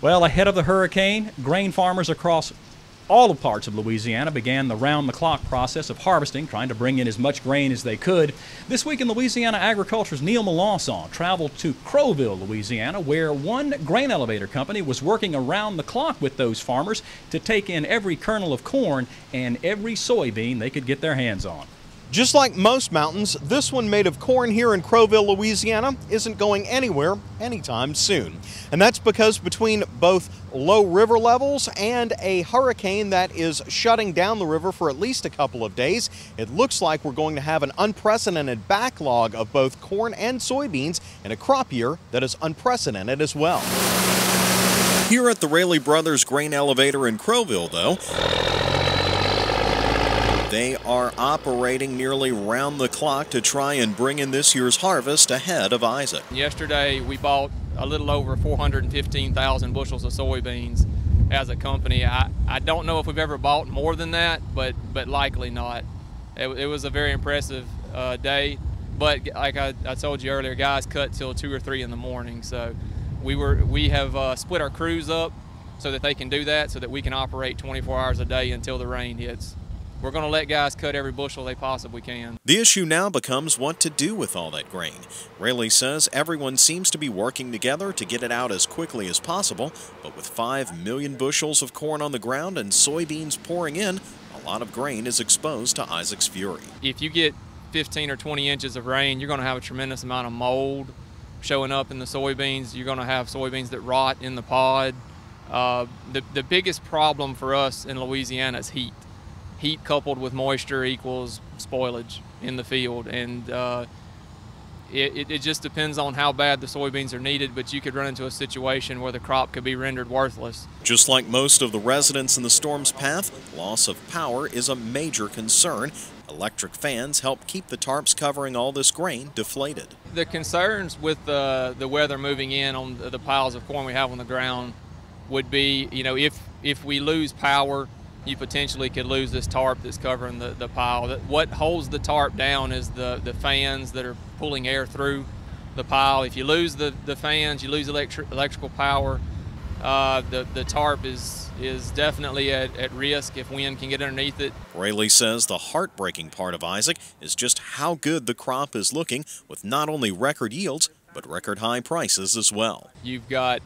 Well, ahead of the hurricane, grain farmers across all the parts of Louisiana began the round-the-clock process of harvesting, trying to bring in as much grain as they could. This week in Louisiana, Agriculture's Neil Melanson traveled to Crowville, Louisiana, where one grain elevator company was working around the clock with those farmers to take in every kernel of corn and every soybean they could get their hands on. Just like most mountains, this one made of corn here in Crowville, Louisiana, isn't going anywhere anytime soon. And that's because between both low river levels and a hurricane that is shutting down the river for at least a couple of days, it looks like we're going to have an unprecedented backlog of both corn and soybeans in a crop year that is unprecedented as well. Here at the Raley Brothers grain elevator in Crowville, though, they are operating nearly round the clock to try and bring in this year's harvest ahead of Isaac. Yesterday we bought a little over 415,000 bushels of soybeans as a company. I don't know if we've ever bought more than that, but likely not. It was a very impressive day, but like I told you earlier, guys cut till 2 or 3 in the morning. So we have split our crews up so that they can do that, so that we can operate 24 hours a day until the rain hits. We're going to let guys cut every bushel they possibly can. The issue now becomes what to do with all that grain. Raley says everyone seems to be working together to get it out as quickly as possible, but with 5 million bushels of corn on the ground and soybeans pouring in, a lot of grain is exposed to Isaac's fury. If you get 15 or 20 inches of rain, you're going to have a tremendous amount of mold showing up in the soybeans. You're going to have soybeans that rot in the pod. The biggest problem for us in Louisiana is heat. Heat coupled with moisture equals spoilage in the field, and it just depends on how bad the soybeans are needed, but you could run into a situation where the crop could be rendered worthless. Just like most of the residents in the storm's path, loss of power is a major concern. Electric fans help keep the tarps covering all this grain deflated. The concerns with the weather moving in on the piles of corn we have on the ground would be, you know, if we lose power, you potentially could lose this tarp that's covering the pile. What holds the tarp down is the fans that are pulling air through the pile. If you lose the fans, you lose electrical power. The tarp is definitely at risk if wind can get underneath it. Raley says the heartbreaking part of Isaac is just how good the crop is looking, with not only record yields, but record high prices as well. You've got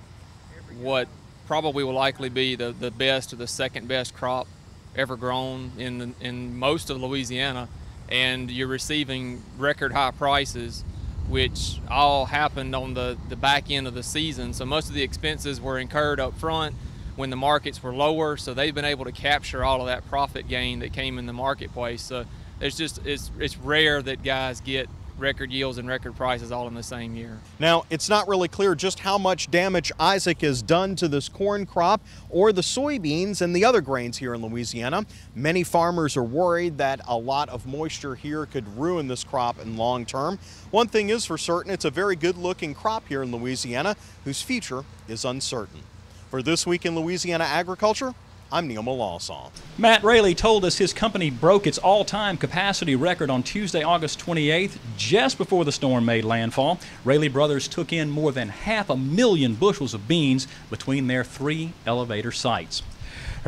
what probably will likely be the best or the second best crop ever grown in most of Louisiana, and you're receiving record high prices, which all happened on the back end of the season. So most of the expenses were incurred up front when the markets were lower, so they've been able to capture all of that profit gain that came in the marketplace. So it's rare that guys get record yields and record prices all in the same year. Now, it's not really clear just how much damage Isaac has done to this corn crop or the soybeans and the other grains here in Louisiana. Many farmers are worried that a lot of moisture here could ruin this crop in long term. One thing is for certain, it's a very good looking crop here in Louisiana whose future is uncertain. For This Week in Louisiana Agriculture, I'm Neil Melanson. Matt Raley told us his company broke its all-time capacity record on Tuesday, August 28th, just before the storm made landfall. Raley Brothers took in more than 500,000 bushels of beans between their 3 elevator sites.